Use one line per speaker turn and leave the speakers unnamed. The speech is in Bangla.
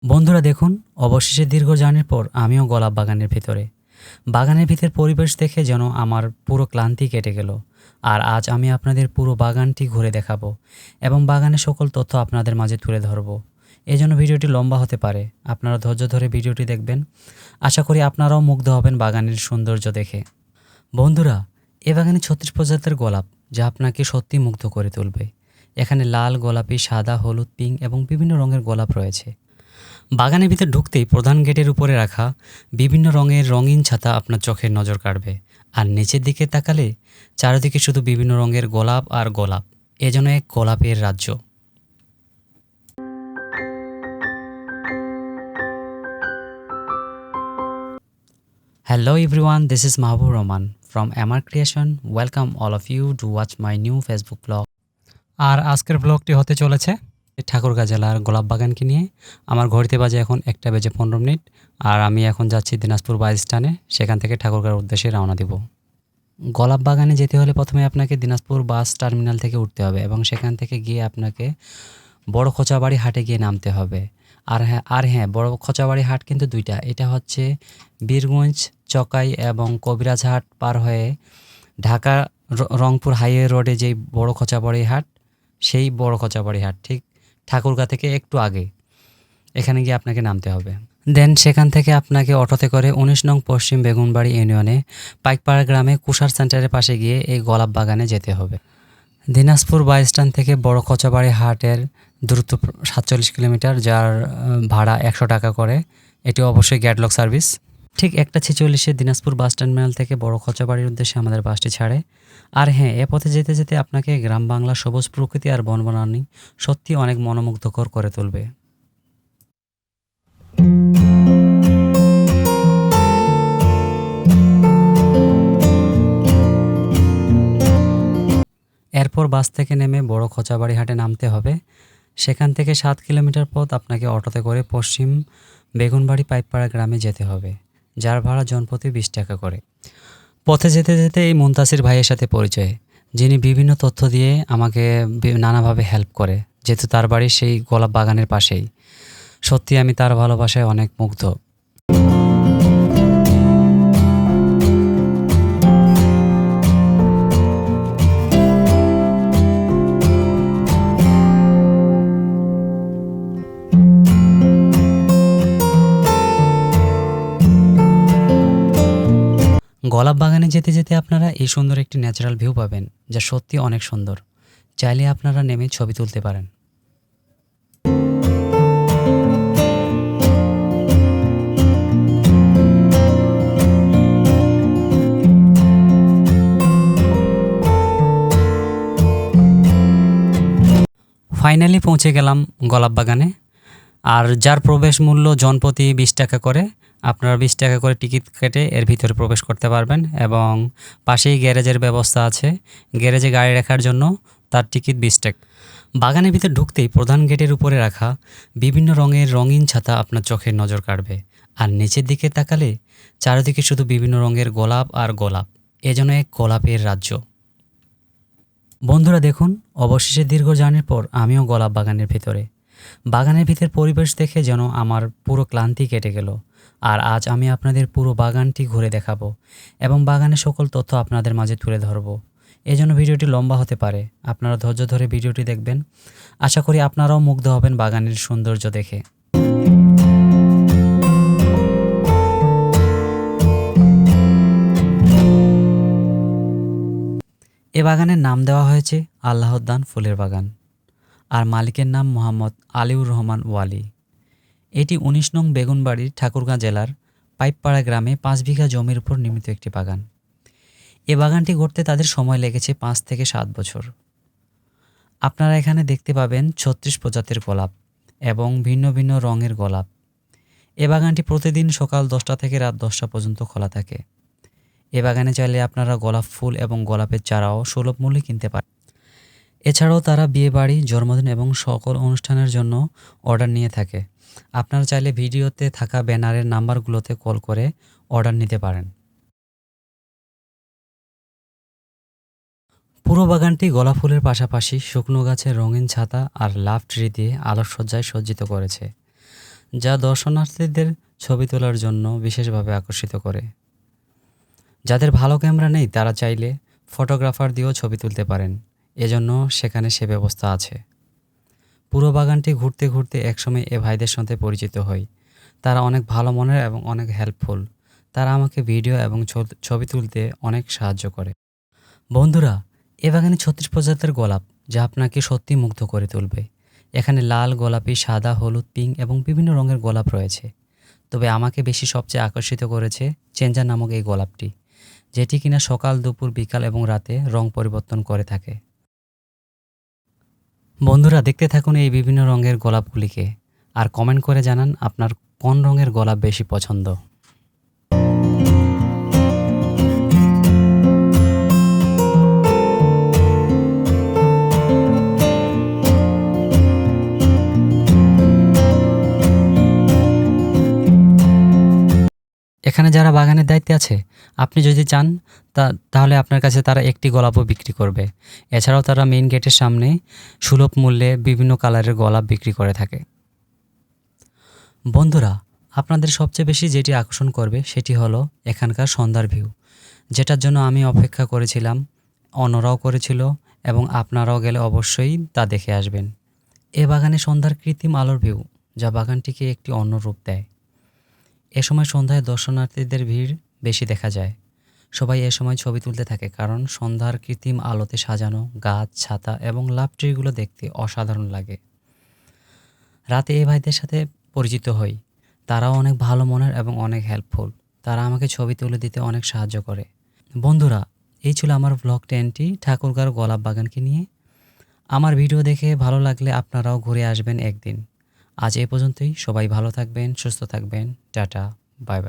বন্ধুরা দেখুন, অবশেষে দীর্ঘ জার্নির পর আমিও গোলাপ বাগানের ভিতরে। বাগানের ভিতর পরিবেশ দেখে যেন আমার পুরো ক্লান্তি কেটে গেল। আর আজ আমি আপনাদের পুরো বাগানটি ঘুরে দেখাবো এবং বাগানের সকল তথ্য আপনাদের মাঝে তুলে ধরবো। এজন্য ভিডিওটি লম্বা হতে পারে, আপনারা ধৈর্য ধরে ভিডিওটি দেখবেন। আশা করি আপনারাও মুগ্ধ হবেন বাগানের সৌন্দর্য দেখে। বন্ধুরা, এ বাগানে 36 প্রজাতির গোলাপ, যা আপনাকে সত্যি মুগ্ধ করে তুলবে। এখানে লাল, গোলাপি, সাদা, হলুদ, পিঙ্ক এবং বিভিন্ন রঙের গোলাপ রয়েছে। বাগানের ভিতর ঢুকতেই প্রধান গেটের উপরে রাখা বিভিন্ন রঙের রঙিন ছাতা আপনার চোখের নজর কাড়বে। আর নিচের দিকে তাকালে চারিদিকে শুধু বিভিন্ন রঙের গোলাপ আর গোলাপ। এ যেন এক গোলাপের রাজ্য। Hello everyone, this is Mahbub Rahman from MR Creation. Welcome all of you to watch my new Facebook vlog. আর আজকের ব্লগটি হতে চলেছে ঠাকুরগাঁ জেলার গোলাপ বাগানকে নিয়ে। আমার ঘড়িতে বাজে এখন 1:15 আর আমি এখন যাচ্ছি দিনাজপুর বাস স্ট্যান্ডে। সেখান থেকে ঠাকুরগাঁর উদ্দেশ্যে রওনা দিব। গোলাপ বাগানে যেতে হলে প্রথমে আপনাকে দিনাজপুর বাস টার্মিনাল থেকে উঠতে হবে এবং সেখান থেকে গিয়ে আপনাকে বড় খোঁচাবাড়ি হাটে গিয়ে নামতে হবে। আর হ্যাঁ, বড় খোঁচাবাড়ি হাট কিন্তু দুইটা। এটা হচ্ছে বীরগঞ্জ চকাই এবং কবিরাজহাট পার হয়ে ঢাকা রংপুর হাইওয়ে রোডে যেই বড় খোঁচাবাড়ি হাট, সেই বড় খোঁচাবাড়ি হাট ঠিক ঠাকুরগাঁ থেকে একটু আগে। এখানে গিয়ে আপনাকে নামতে হবে। দেন সেখান থেকে আপনাকে অটোতে করে 19 নং পশ্চিম বেগুনবাড়ি ইউনিয়নে পাইকপাড়া গ্রামে কুষার সেন্টারের পাশে গিয়ে এই গোলাপ বাগানে যেতে হবে। দিনাজপুর বাস স্ট্যান্ড থেকে বড় খোঁচাবাড়ি হাটের দূরত্ব 47 কিলোমিটার, যার ভাড়া 100 টাকা করে। এটি অবশ্যই গ্যাডলক সার্ভিস। ঠিক 1:46 দিনাজপুর বাস টার্মিনাল থেকে বড় খোঁচাবাড়ির উদ্দেশ্যে আমাদের বাসটি ছাড়ে। আর হ্যাঁ, এ পথে যেতে যেতে আপনাকে গ্রাম বাংলার সবুজ প্রকৃতি আর বনবনানী সত্যি অনেক মনোমুগ্ধকর করে তুলবে। এরপর বাস থেকে নেমে বড় খোঁচাবাড়ি হাটে নামতে হবে। সেখান থেকে 7 কিলোমিটার পথ আপনাকে অটোতে করে পশ্চিম বেগুনবাড়ি পাইকপাড়া গ্রামে যেতে হবে, যার ভাড়া জনপ্রতি 20 টাকা করে। পথে যেতে যেতে এই মুনতাসির ভাইয়ের সাথে পরিচয়, যিনি বিভিন্ন তথ্য দিয়ে আমাকে নানাভাবে হেল্প করে, যেহেতু তার বাড়ি সেই গোলাপ বাগানের পাশেই। সত্যি আমি তার ভালোবাসায় অনেক মুগ্ধ। গোলাপ বাগানে যেতে যেতে আপনারা এই সুন্দর একটি ন্যাচারাল ভিউ পাবেন, যা সত্যি অনেক সুন্দর। চাইলে আপনারা নেমে ছবি তুলতে পারেন। ফাইনালি পৌঁছে গেলাম গোলাপ বাগানে। আর যার প্রবেশ মূল্য জনপ্রতি 20 টাকা করে। আপনারা 20 টাকা করে টিকিট কেটে এর ভিতরে প্রবেশ করতে পারবেন এবং পাশেই গ্যারেজের ব্যবস্থা আছে। গ্যারেজে গাড়ি রাখার জন্য তার টিকিট 20 টাকা। বাগানের ভিতর ঢুকতেই প্রধান গেটের উপরে রাখা বিভিন্ন রঙের রঙিন ছাতা আপনার চোখের নজর কাড়বে। আর নিচের দিকে তাকালে চারিদিকে শুধু বিভিন্ন রঙের গোলাপ আর গোলাপ। এ যেন এক গোলাপের রাজ্য। বন্ধুরা দেখুন, অবশেষে দীর্ঘ জার্নির পর আমিও গোলাপ বাগানের ভিতরে। বাগানের ভিতর পরিবেশ দেখে যেন আমার পুরো ক্লান্তি কেটে গেল। আর আজ আমি আপনাদের পুরো বাগানটি ঘুরে দেখাবো এবং বাগানের সকল তথ্য আপনাদের মাঝে তুলে ধরবো। এজন্য ভিডিওটি লম্বা হতে পারে, আপনারা ধৈর্য ধরে ভিডিওটি দেখবেন। আশা করি আপনারাও মুগ্ধ হবেন বাগানের সৌন্দর্য দেখে। এ বাগানের নাম দেওয়া হয়েছে আল্লাহদ্দান ফুলের বাগান, আর মালিকের নাম মোহাম্মদ আলিউর রহমান ওয়ালি। এটি 19 নং বেগুনবাড়ির ঠাকুরগাঁ জেলার পাইকপাড়া গ্রামে 5 বিঘা জমির উপর নির্মিত একটি বাগান। এ বাগানটি গড়তে তাদের সময় লেগেছে 5 থেকে 7 বছর। আপনারা এখানে দেখতে পাবেন 36 প্রজাতির গোলাপ এবং ভিন্ন ভিন্ন রঙের গোলাপ। এ বাগানটি প্রতিদিন সকাল 10টা থেকে রাত 10টা পর্যন্ত খোলা থাকে। এ বাগানে চাইলে আপনারা গোলাপ ফুল এবং গোলাপের চারাও সুলভ মূল্যে কিনতে পারেন। এছাড়াও তারা বিয়েবাড়ি, জন্মদিন এবং সকল অনুষ্ঠানের জন্য অর্ডার নিয়ে থাকে। আপনারা চাইলে ভিডিওতে থাকা ব্যানারের নাম্বারগুলোতে কল করে অর্ডার নিতে পারেন। পুরো বাগানটি গোলাপ ফুলের পাশাপাশি শুকনো গাছের রঙিন ছাতা আর লাভ ট্রি দিয়ে আলোকসজ্জায় সজ্জিত করেছে, যা দর্শনার্থীদের ছবি তোলার জন্য বিশেষভাবে আকর্ষিত করে। যাদের ভালো ক্যামেরা নেই তারা চাইলে ফটোগ্রাফার দিয়েও ছবি তুলতে পারেন, এজন্য সেখানে সে ব্যবস্থা আছে। পুরো বাগানটি ঘুরতে ঘুরতে একসময় এ ভাইদের সাথে পরিচিত হই। তারা অনেক ভালো মনের এবং অনেক হেল্পফুল। তারা আমাকে ভিডিও এবং ছবি তুলতে অনেক সাহায্য করে। বন্ধুরা, এ বাগানে ৩৬ প্রজাতির গোলাপ, যা আপনাকে সত্যি মুগ্ধ করে তুলবে। এখানে লাল, গোলাপি, সাদা, হলুদ, পিঙ্ক এবং বিভিন্ন রঙের গোলাপ রয়েছে। তবে আমাকে বেশি সবচেয়ে আকর্ষিত করেছে চেঞ্জার নামক এই গোলাপটি, যেটি কিনা সকাল, দুপুর, বিকাল এবং রাতে রং পরিবর্তন করে থাকে। বন্ধুরা, দেখতে থাকুন এই বিভিন্ন রঙের গোলাপগুলিকে, আর কমেন্ট করে জানান আপনার কোন রঙের গোলাপ বেশি পছন্দ। এখানে যারা বাগানের দায়িত্বে আছে, আপনি যদি চান তাহলে আপনার কাছে তারা একটি গোলাপও বিক্রি করবে। এছাড়াও তারা মেইন গেটের সামনে সুলভ মূল্যে বিভিন্ন কালারের গোলাপ বিক্রি করে থাকে। বন্ধুরা, আপনাদের সবচেয়ে বেশি যেটি আকর্ষণ করবে সেটি হলো এখানকার সন্ধ্যার ভিউ, যেটার জন্য আমি অপেক্ষা করেছিলাম, অন্যরাও করেছিল, এবং আপনারাও গেলে অবশ্যই তা দেখে আসবেন। এ বাগানে সন্ধ্যার কৃত্রিম আলোর ভিউ, যা বাগানটিকে একটি অন্য রূপ দেয়। এ সময় সন্ধ্যায় দর্শনার্থীদের ভিড় বেশি দেখা যায়। সবাই এ সময় ছবি তুলতে থাকে, কারণ সন্ধ্যার কৃত্রিম আলোতে সাজানো গাছ, ছাতা এবং লাভ ট্রিগুলো দেখতে অসাধারণ লাগে। রাতে এই ভাইদের সাথে পরিচিত হই। তারাও অনেক ভালো মনের এবং অনেক হেল্পফুল। তারা আমাকে ছবি তুলে দিতে অনেক সাহায্য করে। বন্ধুরা, এই ছিল আমার ব্লগ 10টি ঠাকুরগাঁওর গোলাপ বাগানকে নিয়ে। আমার ভিডিও দেখে ভালো লাগলে আপনারাও ঘুরে আসবেন একদিন। আজ এই পর্যন্তই। সবাই ভালো থাকবেন, সুস্থ থাকবেন। Tata, bye bye.